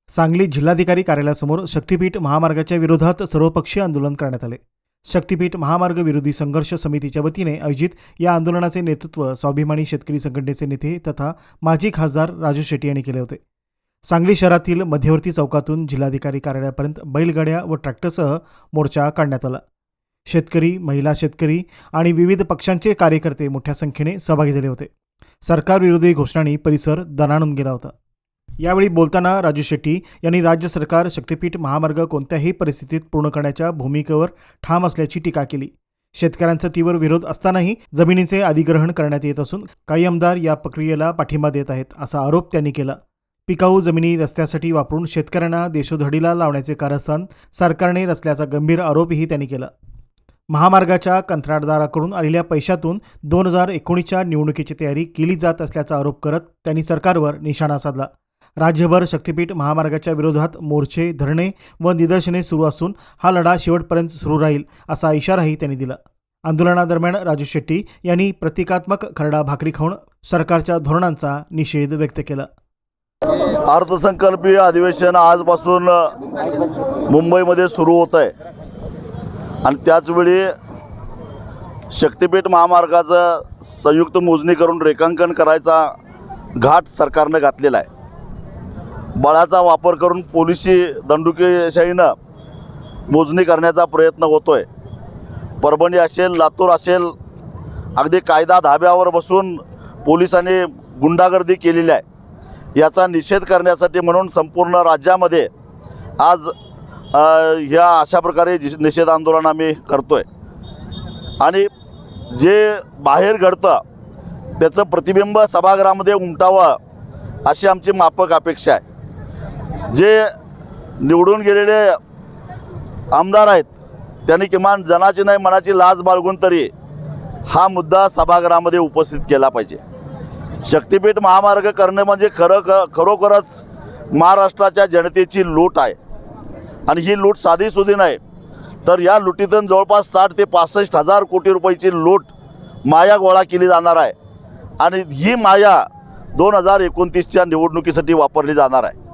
सांगली जिल्हाधिकारी कार्यालयासमोर शक्तीपीठ महामार्गाच्या विरोधात सर्वपक्षीय आंदोलन करण्यात आले। शक्तीपीठ महामार्ग विरोधी संघर्ष समितीच्या वतीने आयोजित या आंदोलनाचे नेतृत्व स्वाभिमानी शेतकरी संघटनेचे नेते तथा माजी खासदार राजू शेट्टी यांनी केले होते। सांगली शहरातील मध्यवर्ती चौकातून जिल्हाधिकारी कार्यालयापर्यंत बैलगाड्या व ट्रॅक्टरसह मोर्चा काढण्यात आला। शेतकरी, महिला शेतकरी आणि विविध पक्षांचे कार्यकर्ते मोठ्या संख्येने सहभागी झाले होते। सरकारविरोधी घोषणांनी परिसर दणाणून गेला होता। यावेळी बोलताना राजू शेट्टी यांनी राज्य सरकार शक्तीपीठ महामार्ग कोणत्याही परिस्थितीत पूर्ण करण्याच्या भूमिकेवर ठाम असल्याची टीका केली। शेतकऱ्यांचा तीव्र विरोध असतानाही जमिनीचे अधिग्रहण करण्यात येत असून काही आमदार या प्रक्रियेला पाठिंबा देत आहेत असा आरोप त्यांनी केला। पिकाऊ जमिनी रस्त्यासाठी वापरून शेतकऱ्यांना देशोधडीला लावण्याचे कारस्थान सरकारने रचल्याचा गंभीर आरोपही त्यांनी केला। महामार्गाच्या कंत्राटदाराकडून आलेल्या पैशातून 2019च्या निवडणुकीची तयारी केली जात असल्याचा आरोप करत त्यांनी सरकारवर निशाणा साधला। राज्यभर शक्तीपीठ महामार्गाच्या विरोधात मोर्चे, धरणे व निदर्शने सुरू असून हा लढा शेवटपर्यंत सुरू राहील असा इशाराही त्यांनी दिला। आंदोलनादरम्यान राजू शेट्टी यांनी प्रतिकात्मक खरडा भाकरी खाऊन सरकारच्या धोरणांचा निषेध व्यक्त केला। अर्थसंकल्पीय अधिवेशन आजपासून मुंबईमध्ये सुरू होत आहे आणि त्याचवेळी शक्तीपीठ महामार्गाचं संयुक्त मोजणी करून रेखांकन करायचा घाट सरकारनं घातलेला आहे। बळाचा वापर करून पोलिसी दंडुकेशाहीनं मोजणी करण्याचा प्रयत्न होतोय। परभणी असेल, लातूर असेल, अगदी कायदा धाब्यावर बसून पोलिसांनी गुंडागर्दी केलेली आहे। याचा निषेध करण्यासाठी म्हणून संपूर्ण राज्यामध्ये आज ह्या अशा प्रकारे निषेध आंदोलन आम्ही करतोय आणि जे बाहेर घडतं त्याचं प्रतिबिंब सभागृहामध्ये उमटावं अशी आमची माफक अपेक्षा आहे। जे निवडून गेलेले आमदार आहेत त्यांनी किमान जनाची नाही मनाची लाज बाळगून तरी हा मुद्दा सभागृहामध्ये उपस्थित केला पाहिजे। शक्तीपीठ महामार्ग करणे म्हणजे खरोखरच महाराष्ट्राच्या जनतेची लूट आहे आणि ही लूट साधीसुधी नाही, तर या लुटीतून जवळपास 60 ते 65 हजार कोटी रुपयाची लूट माया गोळा केली जाणार आहे आणि ही माया 2029च्या निवडणुकीसाठी वापरली जाणार आहे।